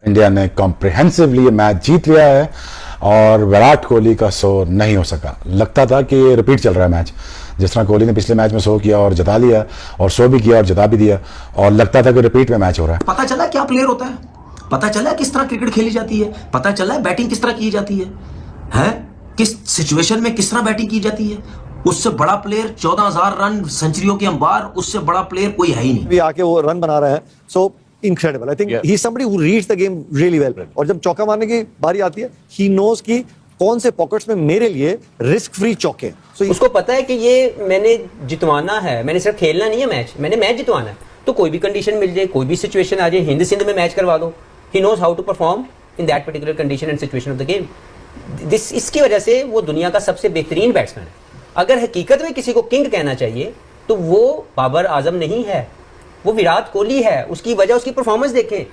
India ने comprehensively ये match जीत लिया है और विराट कोहली का शो नहीं हो सका। लगता था कि ये रिपीट चल रहा है मैच, जिस तरह कोहली ने पिछले मैच में शो किया और जिता लिया और शो भी किया और जिता भी दिया, और लगता था कि रिपीट में मैच हो रहा है। पता चला क्या प्लेयर होता है, पता चला किस तरह क्रिकेट खेली जाती है, पता चला बैटिंग किस तरह की जाती है किस सिचुएशन में किस तरह बैटिंग की जाती है। उससे बड़ा प्लेयर 14,000 रन सेंचुरियों के अंबार, उससे बड़ा प्लेयर कोई है ही नहीं। भी आके वो रन बना रहे हैं, सो incredible. I think he's somebody who reads the game really well. और जब चौका मारने की बारी आती है, he knows कि कौन से पॉकेट्स में मेरे लिए रिस्क फ्री चौके हैं। So उसको पता है कि ये मैंने जितवाना है, मैंने सिर्फ खेलना नहीं है मैच, मैंने मैच जितवाना है। तो कोई भी कंडीशन मिल जाए, कोई भी सिचुएशन आ जाए, हिंद सिंध में मैच करवा दो, he knows how to perform in that particular condition and situation of the game. इसकी वजह से वो दुनिया का सबसे बेहतरीन बैट्समैन है। अगर हकीकत में किसी को किंग कहना चाहिए तो वो बाबर आजम नहीं है, वो विराट कोहली है। उसकी वजह उसकी परफॉर्मेंस देखें,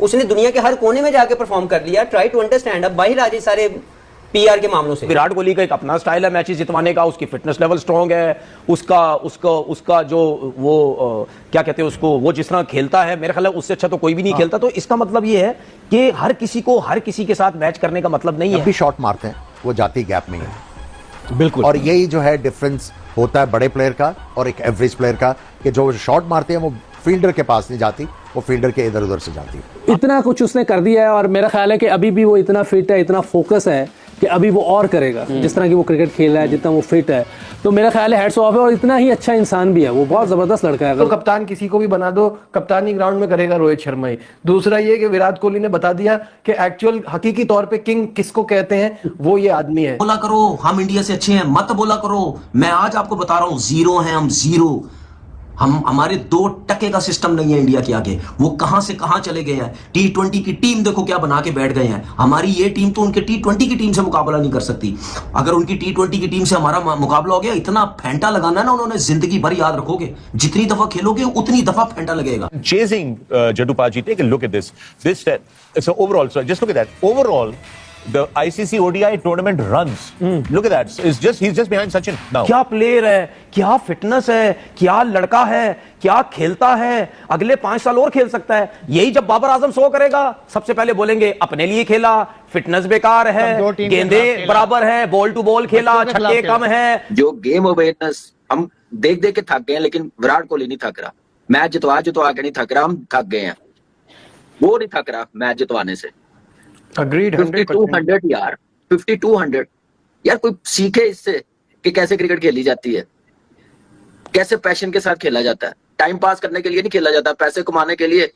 उसने दुनिया के हर कोने में जाके परफॉर्म कर लिया। Try to understand. अब बाहर आ जाए सारे पीआर के मामलों से। विराट कोहली का एक अपना स्टाइल है मैचेस जितवाने का, उसकी फिटनेस लेवल स्ट्रांग है, उसका जो वो क्या कहते हैं उसको, वो जिस तरह खेलता है मेरे ख्याल है उससे अच्छा तो कोई भी नहीं खेलता। तो इसका मतलब ये है कि हर किसी के साथ मैच करने का मतलब नहीं है। भी शॉट मारते हैं वो जाती गैप नहीं है, बिल्कुल। और यही जो है डिफरेंस होता है बड़े प्लेयर का और एक एवरेज प्लेयर का, कि जो शॉट मारते हैं वो फील्डर के पास नहीं जाती, वो फील्डर के इधर उधर से जाती है। इतना कुछ उसने कर दिया है और मेरा ख्याल है कि अभी भी वो इतना फिट है, इतना फोकस है कि अभी वो और करेगा। जिस तरह की वो क्रिकेट खेल रहा है, जितना वो फिट है, तो मेरा ख्याल है हेड्स ऑफ है। और इतना ही अच्छा इंसान भी है, वो बहुत जबरदस्त लड़का है। तो कप्तान किसी को भी बना दो, कप्तानी ग्राउंड में करेगा रोहित शर्मा ही। दूसरा ये कि विराट कोहली ने बता दिया कि एक्चुअल हकीकी तौर पे किंग किसको कहते हैं, वो ये आदमी है। बोला करो हम इंडिया से अच्छे हैं, मत बोला करो। मैं आज आपको बता रहा हूं, जीरो हैं हम, जीरो। हमारे 2% का सिस्टम नहीं है इंडिया के आगे। वो कहां से कहां चले गए हैं। T20 की टीम देखो क्या बना के बैठ गए हैं। हमारी ये टीम तो उनके T20 की टीम से मुकाबला नहीं कर सकती। अगर उनकी T20 की टीम से हमारा मुकाबला हो गया, इतना फेंटा लगाना है ना उन्होंने, जिंदगी भर याद रखोगे। जितनी दफा खेलोगे उतनी दफा फेंटा लगेगा। Chasing Jaddupaji, take a look at this. So overall, so just look at that. Overall, the ICC ODI tournament runs. Look at that. He's just behind Sachin now. क्या प्लेयर है, क्या फिटनेस है, क्या लड़का है, क्या खेलता है। अगले 5 साल और खेल सकता है। यही जब बाबर आजम शो करेगा, सबसे पहले बोलेंगे अपने लिए खेला, फिटनेस बेकार है, गेंदे बराबर है, बॉल टू बॉल खेला, छक्के कम है। जो गेम अवेयरनेस हम देख देख के थक गए हैं, लेकिन विराट कोहली नहीं थक रहा। मैच जितवा के नहीं थक रहा, हम थक गए हैं। वो नहीं थक रहा मैच जितवाने से। अग्रीड। 5200 यार, 5200 यार। कोई सीखे इससे कि कैसे क्रिकेट खेली जाती है, कैसे पैशन के साथ खेला जाता है। टाइम पास करने के लिए नहीं खेला जाता, पैसे कमाने के लिए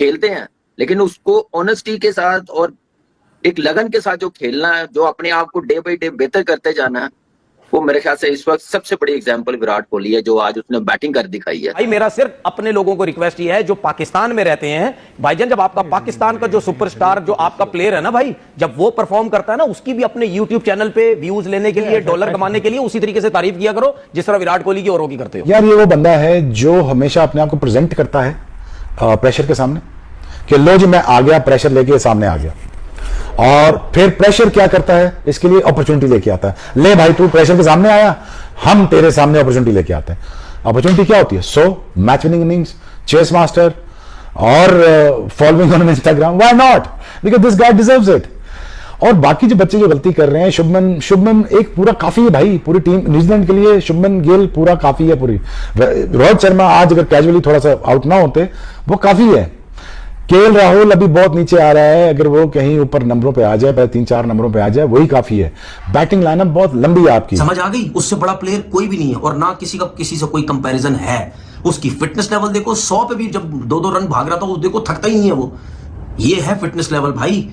खेलते हैं, लेकिन उसको ऑनेस्टी के साथ और एक लगन के साथ जो खेलना है, जो अपने आप को डे बाई डे बेहतर करते जाना है, वो मेरे ख्याल से इस वक्त सबसे बड़ी एग्जांपल विराट कोहली है, जो आज उसने बैटिंग कर दिखाई है। भाई मेरा सिर्फ अपने लोगों को रिक्वेस्ट ये है जो पाकिस्तान में रहते हैं, भाईजान, जब आपका पाकिस्तान का जो सुपरस्टार, जो आपका प्लेयर है ना भाई, जब वो परफॉर्म करता है ना, उसकी भी अपने यूट्यूब चैनल पे व्यूज लेने के लिए, डॉलर कमाने के लिए उसी तरीके से तारीफ किया करो जिस तरह विराट कोहली की औरों की करते हो। यार ये वो बंदा है जो हमेशा अपने आप को प्रेजेंट करता है प्रेशर के सामने, कि लो जी मैं आ गया, प्रेशर लेके सामने आ गया। और फिर प्रेशर क्या करता है, इसके लिए अपॉर्चुनिटी लेके आता है। ले भाई तू प्रेशर के सामने आया, हम तेरे सामने अपॉर्चुनिटी लेके आते हैं। अपॉर्चुनिटी क्या होती है? So match winning innings, chase master और following on Instagram. Why not? Because this guy deserves it. और बाकी जो बच्चे जो गलती कर रहे हैं, शुभमन एक पूरा काफी है भाई, पूरी टीम न्यूजीलैंड के लिए शुभमन गिल पूरा काफी है। पूरी रोहित शर्मा आज अगर कैजुअली थोड़ा सा आउट ना होते, वो काफी है। केएल राहुल अभी बहुत नीचे आ रहा है, अगर वो कहीं ऊपर नंबरों पे आ जाए, पहले 3-4 नंबरों पे आ जाए, वही काफी है। बैटिंग लाइनअप बहुत लंबी है आपकी। समझ आ गई? उससे बड़ा प्लेयर कोई भी नहीं है, और ना किसी का किसी से कोई कंपैरिजन है। उसकी फिटनेस लेवल देखो, 100 पे भी जब 2-2 रन भाग रहा था, वो देखो थकता ही नहीं है वो। ये है फिटनेस लेवल भाई।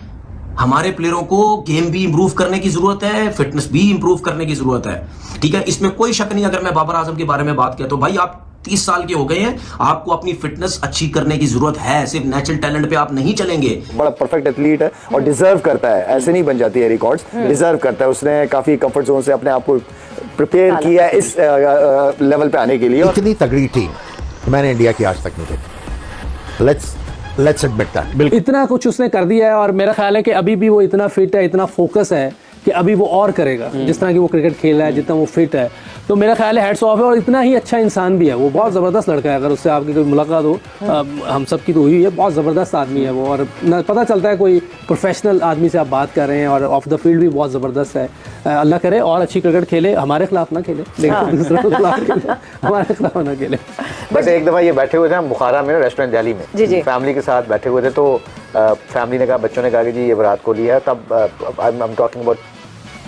हमारे प्लेयरों को गेम भी इंप्रूव करने की जरूरत है, फिटनेस भी इंप्रूव करने की जरूरत है। ठीक है, इसमें कोई शक नहीं। अगर मैं बाबर आजम के बारे में बात किया तो भाई आप 30 साल के हो गए हैं, आपको अपनी फिटनेस अच्छी करने की जरूरत है। सिर्फ नेचुरल टैलेंट पे आप नहीं चलेंगे। बड़ा परफेक्ट एथलीट है और डिजर्व करता है, ऐसे नहीं बन जाती है रिकॉर्ड्स, डिजर्व करता है। उसने काफी कंफर्ट जोन से अपने आप को प्रिपेयर किया इस लेवल पे आने के लिए। इतनी तगड़ी टीम मैंने इंडिया की आज तक नहीं देखी। Let's admit that. इतना कुछ उसने कर दिया है और मेरा ख्याल है कि अभी भी वो इतना फिट है, इतना फोकस है कि अभी वो और करेगा, जिस तरह की वो क्रिकेट खेल रहा है, जितना वो फिट है। तो मेरा ख्याल है हेड्स ऑफ है, और इतना ही अच्छा इंसान भी है वो, बहुत ज़बरदस्त लड़का है। अगर उससे आपकी कोई मुलाकात हो, हम सब की तो हुई है, बहुत ज़बरदस्त आदमी है वो, और पता चलता है कोई प्रोफेशनल आदमी से आप बात कर रहे हैं, और ऑफ द फील्ड भी बहुत ज़बरदस्त है। अल्लाह करे और अच्छी क्रिकेट खेले, हमारे खिलाफ ना खेले, लेकिन दूसरों के खिलाफ खेले, हमारे खिलाफ ना खेले। बस एक दफ़ा ये बैठे हुए थे हम बुखारा में, रेस्टोरेंट दिल्ली में, जी। फैमिली के साथ बैठे हुए थे, तो फैमिली ने कहा, बच्चों ने कहा कि जी ये विराट कोहली है, तब आई एम टॉकिंग अबाउट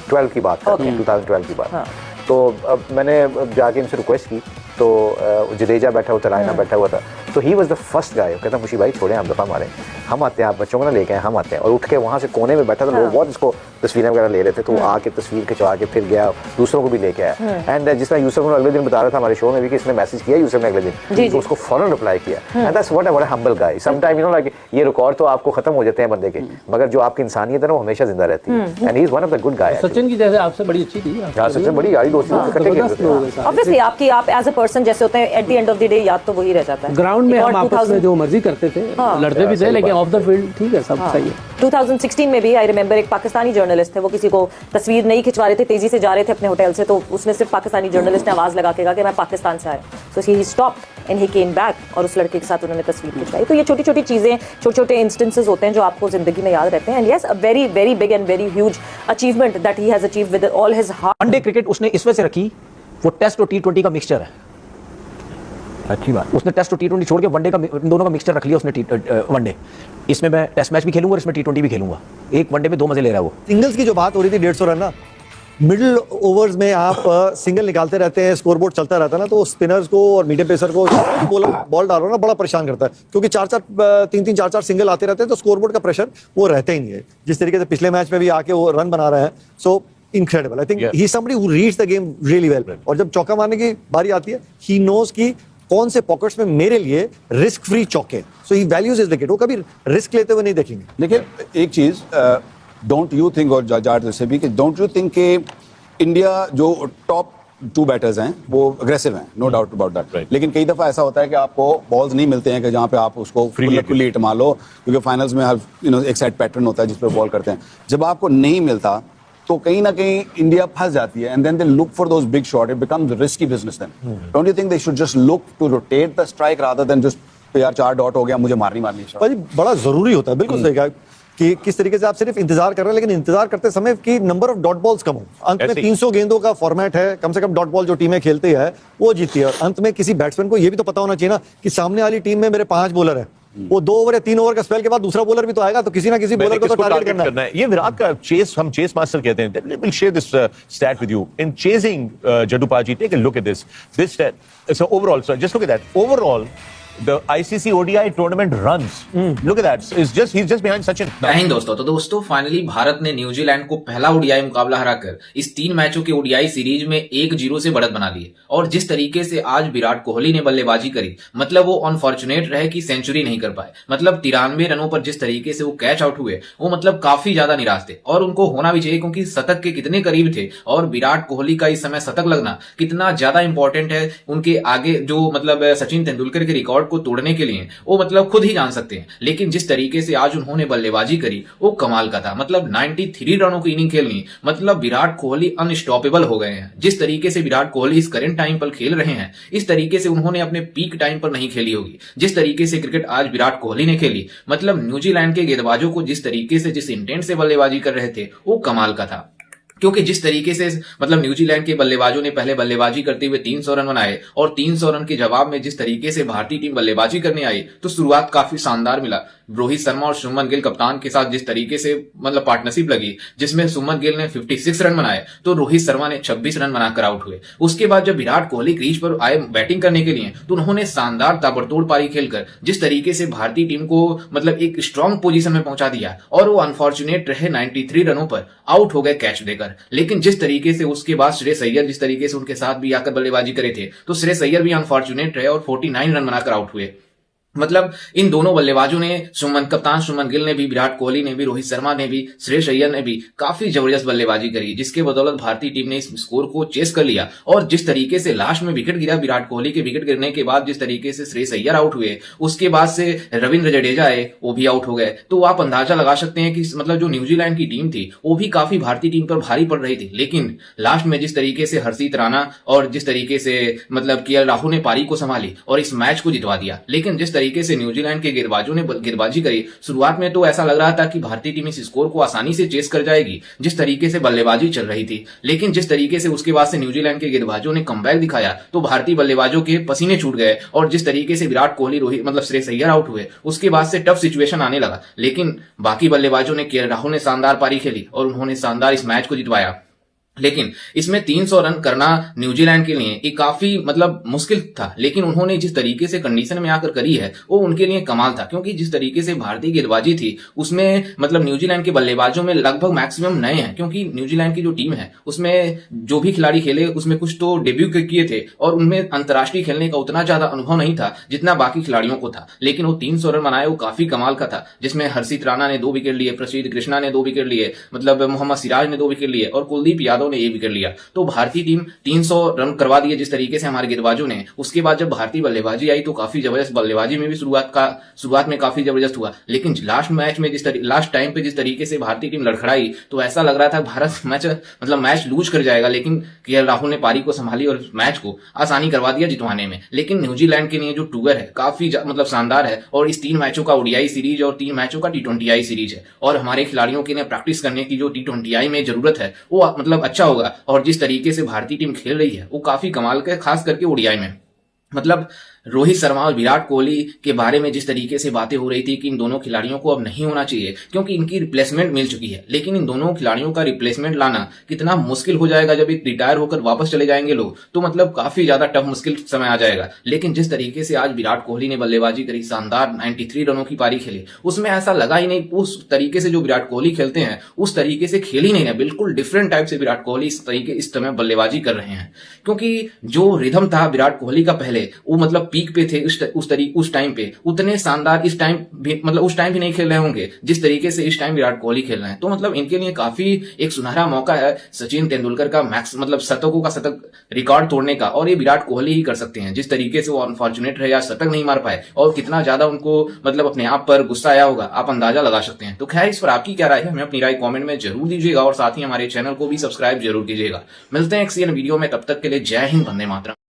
12 की बात, 2012 की बात। तो अब मैंने जाके इनसे रिक्वेस्ट की, तो जडेजा बैठा हुआ था, रायना बैठा हुआ था, तो he was the first guy, कहता मुशी भाई छोड़े, हम दफ़ा मारें, हम आते हैं, आप बच्चों को ना लेके आए, हम आते हैं। और उठ के वहाँ से कोने में बैठा था, लोग बहुत इसको तस्वीरें वगैरह ले रहे थे, तो वो आके तस्वीर खिंचवा के फिर गया, दूसरों को भी लेके आया। एंड जिस तरह यूसुफ ने अगले दिन बता रहा था हमारे शो में भी कि इसने मैसेज किया यूसुफ ने अगले दिन, तो उसको फौरन रिप्लाई किया। And that's what a humble guy. Some time you know like ये रिकॉर्ड तो आपको खत्म हो जाते हैं बंदे के, मगर जो आपकी इंसानियत है ना वो हमेशा जिंदा रहती है। And he is one of the good guy. Sachin की जैसे आपसे बड़ी अच्छी थी, सचिन बड़ी यारी दोस्ती, इकट्ठे खेलते थे। ऑब्वियसली आपकी आप एज अ पर्सन जैसे होते हैं, at the end of the day याद तो वही रह जाता है। ग्राउंड में हम आपस में जो मर्जी करते थे, लड़ते भी थे, लेकिन ऑफ द फील्ड ठीक है, सब सही है। 2016 में भी आई रिमेंबर एक पाकिस्तानी जर्नलिस्ट थे, वो किसी को तस्वीर नहीं खिंचवा रहे थे, तेजी से जा रहे थे अपने होटल से, तो उसने सिर्फ पाकिस्तानी जर्नलिस्ट ने आवाज लगा के कहा कि मैं पाकिस्तान से आया, so he stopped and he came back, और उस लड़के के साथ उन्होंने तस्वीर खिंचवाई। तो ये छोटी छोटी चीजें, छोटे छोटे इंस्टेंसेस होते हैं जो आपको जिंदगी में याद रहते हैं। And yes, a very very big and very huge achievement that he has achieved with all his heart. One day cricket उसने इस वजह से रखी, वो टेस्ट और T20 का मिक्सचर है। अच्छी बात, उसने टेस्ट और T20 छोड़ के वनडे का, इन दोनों का मिक्सचर रख लिया उसने। वनडे इसमें मैं टेस्ट मैच भी खेलूंगा और इसमें T20 भी खेलूंगा, एक वनडे में 2 मजे ले रहा है वो। सिंगल्स की जो बात हो रही थी 150 रन ना, मिडिल ओवर्स में आप सिंगल निकालते रहते हैं, स्कोरबोर्ड चलता रहता है ना, तो स्पिनर्स को और मीडियम पेसर को बॉल डालो ना, बड़ा परेशान करता है, क्योंकि 3-4 सिंगल आते रहते हैं, तो स्कोरबोर्ड का प्रेशर वो रहता ही नहीं है। जिस तरीके से पिछले मैच में भी आके वो रन बना रहे हैं, so incredible. I think he is somebody who reads the game really well. और जब चौका मारने की बारी आती है, ही नोज की कौन से पॉकेट्स में मेरे लिए रिस्क फ्री चौके, सो ही वैल्यूज इज विकेट। वो कभी रिस्क लेते हुए नहीं देखेंगे। लेकिन एक चीज, डोंट यू थिंक, और जाट जैसे भी, कि डोंट यू थिंक कि इंडिया जो टॉप 2 बैटर्स हैं वो अग्रेसिव हैं, नो डाउट अबाउट दैट, लेकिन कई दफा ऐसा होता है कि आपको बॉल्स नहीं मिलते हैं कि जहां पे आप उसको फ्री हिट मार लो, क्योंकि फाइनल्स में एक सेट पैटर्न होता है जिस पर बॉल करते हैं। जब आपको नहीं मिलता तो कहीं ना कहीं इंडिया फंस जाती है, and then they look for those big shot, it becomes risky business then. Don't you think they should just look to rotate the strike rather than just यार 4 डॉट हो गया, मुझे मारनी भाई बड़ा जरूरी होता है, बिल्कुल सही कहा, कि किस तरीके से आप सिर्फ इंतजार कर रहे हैं, लेकिन इंतजार करते समय कि नंबर ऑफ डॉट बॉल्स कम हो। अंत में 300 गेंदों का फॉर्मेट है, कम से कम डॉट बॉल जो टीमें खेलती है वो जीती है। और अंत में किसी बैट्समैन को ये भी तो पता होना चाहिए ना कि सामने वाली टीम में मेरे 5 बॉलर है, वो 2 ओवर या 3 ओवर का स्पेल के बाद दूसरा बॉलर भी तो आएगा, तो किसी ना किसी बॉलर को तो टारगेट करना है। ये विराट का चेस, हम चेस मास्टर कहते हैं। Let me share this stat with you. In chasing Jadupaji, take a look at this. This stat, so overall, so just look at that. Overall, the ICC ODI tournament runs. Look at that. He's just behind Sachin. नहीं दोस्तों, तो दोस्तों finally Bharat ने New Zealand को पहला ODI मुकाबला हराकर इस 3 मैचों के ओडीआई सीरीज में 1-0 से बढ़त बना ली। और जिस तरीके से आज विराट कोहली ने बल्लेबाजी करी, मतलब वो अनफॉर्चुनेट रहे कि सेंचुरी नहीं कर पाए, मतलब 93 रनों पर जिस तरीके से वो कैच आउट हुए, वो मतलब काफी ज्यादा निराश थे। और उनको होना भी चाहिए, क्योंकि शतक के कितने करीब थे, और विराट कोहली का इस समय शतक लगना कितना ज्यादा इंपॉर्टेंट है उनके आगे, जो मतलब सचिन तेंदुलकर के रिकॉर्ड को तोड़ने के लिए, वो मतलब खुद ही जान सकते हैं। लेकिन जिस तरीके से आज उन्होंने बल्लेबाजी करी वो कमाल का था, मतलब 93 रनों की इनिंग खेलनी, मतलब विराट कोहली अनस्टॉपेबल हो गए हैं। जिस तरीके से विराट कोहली इस करंट टाइम पर खेल रहे हैं, इस तरीके से उन्होंने अपने पीक टाइम पर नहीं खेली होगी। जिस तरीके से क्रिकेट आज विराट कोहली ने खेली, मतलब न्यूजीलैंड के गेंदबाजों को जिस तरीके से, जिस इंटेंट से बल्लेबाजी कर रहे थे, वो कमाल का था। क्योंकि जिस तरीके से मतलब न्यूजीलैंड के बल्लेबाजों ने पहले बल्लेबाजी करते हुए 300 रन बनाए, और 300 रन के जवाब में जिस तरीके से भारतीय टीम बल्लेबाजी करने आई, तो शुरुआत काफी शानदार मिला। रोहित शर्मा और शुभमन गिल कप्तान के साथ जिस तरीके से मतलब पार्टनरशिप लगी, जिसमें शुभमन गिल ने 56 रन बनाए तो रोहित शर्मा ने 26 रन बनाकर आउट हुए। उसके बाद जब विराट कोहली क्रीज पर आए बैटिंग करने के लिए, तो उन्होंने शानदार ताबड़तोड़ पारी खेलकर जिस तरीके से भारतीय टीम को मतलब एक स्ट्रॉन्ग पोजीशन में पहुंचा दिया, और वो अनफॉर्चुनेट रहे 93 रनों पर आउट हो गए कैच देकर। लेकिन जिस तरीके से उसके बाद श्रेयस अय्यर जिस तरीके से उनके साथ भी आकर बल्लेबाजी करे थे, तो श्रेयस अय्यर भी अनफॉर्चुनेट रहे और 49 रन बनाकर आउट हुए। मतलब इन दोनों बल्लेबाजों ने कप्तान शुभमन गिल ने भी, विराट कोहली ने भी, रोहित शर्मा ने भी, श्रेयस अय्यर ने भी काफी जबरदस्त बल्लेबाजी करी, जिसके बदौलत भारतीय टीम ने इस स्कोर को चेस कर लिया। और जिस तरीके से लास्ट में विकेट गिरा, विराट कोहली के विकेट गिरने के बाद जिस तरीके से श्रेयस अय्यर आउट हुए, उसके बाद से रविंद्र जडेजा आए, वो भी आउट हो गए। तो आप अंदाजा लगा सकते हैं कि मतलब जो न्यूजीलैंड की टीम थी वो भी काफी भारतीय टीम पर भारी पड़ रही थी। लेकिन लास्ट में जिस तरीके से हर्षित राणा और जिस तरीके से मतलब के राहुल ने पारी को संभाली और इस मैच को जितवा दिया। लेकिन जिस तरीके से न्यूजीलैंड के गेंदबाजों ने गेंदबाजी करी, शुरुआत में तो ऐसा लग रहा था कि भारतीय टीम इस स्कोर को आसानी से चेस कर जाएगी, जिस तरीके से बल्लेबाजी चल रही थी। लेकिन जिस तरीके से उसके बाद से न्यूजीलैंड के गेंदबाजों ने कमबैक दिखाया तो भारतीय बल्लेबाजों के पसीने छूट गए। और जिस तरीके से विराट कोहली, रोहित मतलब श्रेयस अय्यर आउट हुए, उसके बाद से टफ सिचुएशन आने लगा। लेकिन बाकी बल्लेबाजों ने, के राहुल ने शानदार पारी खेली और उन्होंने शानदार इस मैच को जितवाया। लेकिन इसमें 300 रन करना न्यूजीलैंड के लिए एक काफी मतलब मुश्किल था। लेकिन उन्होंने जिस तरीके से कंडीशन में आकर करी है वो उनके लिए कमाल था, क्योंकि जिस तरीके से भारतीय गेंदबाजी थी उसमें मतलब न्यूजीलैंड के बल्लेबाजों में लगभग मैक्सिमम नए हैं, क्योंकि न्यूजीलैंड की जो टीम है उसमें जो भी खिलाड़ी खेले उसमें कुछ तो डेब्यू किए थे और उनमें अंतर्राष्ट्रीय खेलने का उतना ज्यादा अनुभव नहीं था जितना बाकी खिलाड़ियों को था। लेकिन वो 300 रन बनाए, वो काफी कमाल का था, जिसमें हर्षित राणा ने 2 विकेट लिए, प्रसिद्ध कृष्णा ने 2 विकेट लिए, मतलब मोहम्मद सिराज ने 2 विकेट लिए और कुलदीप यादव ने 1 विकेट लिया। तो भारतीय टीम 300 रन करवा दिए जिस तरीके से हमारे गेंदबाजों ने। उसके बाद जब भारतीय बल्लेबाजी आई तो काफी जबरदस्त बल्लेबाजी में भी शुरुआत में काफी जबरदस्त हुआ। लेकिन लास्ट मैच में लास्ट टाइम पे जिस तरीके से भारतीय टीम लड़खड़ाई तो ऐसा लग रहा था भारत मैच लूज कर जाएगा। लेकिन के राहुल ने पारी को संभाली और मैच को आसानी करवा दिया जितवाने में। लेकिन न्यूजीलैंड के लिए जो टूर है काफी मतलब शानदार है और इस 3 मैचों का ओडीआई सीरीज और 3 मैचों का T20I सीरीज है। और हमारे खिलाड़ियों के लिए प्रैक्टिस करने की जो T20I में जरूरत है वो मतलब अच्छा होगा। और जिस तरीके से भारतीय टीम खेल रही है वो काफी कमाल का है, खास करके ओडीआई में। मतलब रोहित शर्मा और विराट कोहली के बारे में जिस तरीके से बातें हो रही थी कि इन दोनों खिलाड़ियों को अब नहीं होना चाहिए क्योंकि इनकी रिप्लेसमेंट मिल चुकी है। लेकिन इन दोनों खिलाड़ियों का रिप्लेसमेंट लाना कितना मुश्किल हो जाएगा जब एक रिटायर होकर वापस चले जाएंगे लोग, तो मतलब काफी ज्यादा टफ मुश्किल समय आ जाएगा। लेकिन जिस तरीके से आज विराट कोहली ने बल्लेबाजी करी, शानदार 93 रनों की पारी खेली, उसमें ऐसा लगा ही नहीं उस तरीके से जो विराट कोहली खेलते हैं उस तरीके से खेल ही नहीं है। बिल्कुल डिफरेंट टाइप से विराट कोहली इस समय बल्लेबाजी कर रहे हैं, क्योंकि जो रिदम था विराट कोहली का पहले वो मतलब पीक पे थे उस टाइम पे, उतने शानदार इस टाइम भी मतलब उस टाइम भी नहीं खेल रहे होंगे जिस तरीके से इस टाइम विराट कोहली खेल रहे हैं। तो मतलब इनके लिए काफी एक सुनहरा मौका है सचिन तेंदुलकर का मतलब शतकों का शतक रिकॉर्ड तोड़ने का, और ये विराट कोहली ही कर सकते हैं। जिस तरीके से वो अनफॉर्चुनेट रहे या शतक नहीं मार पाए और कितना ज्यादा उनको मतलब अपने आप पर गुस्सा आया होगा आप अंदाजा लगा सकते हैं। तो खैर इस पर आपकी क्या राय है हमें अपनी राय कॉमेंट में जरूर दीजिएगा और साथ ही हमारे चैनल को भी सब्सक्राइब जरूर कीजिएगा। मिलते हैं एक वीडियो में, तब तक के लिए जय हिंद, वंदे मातरम।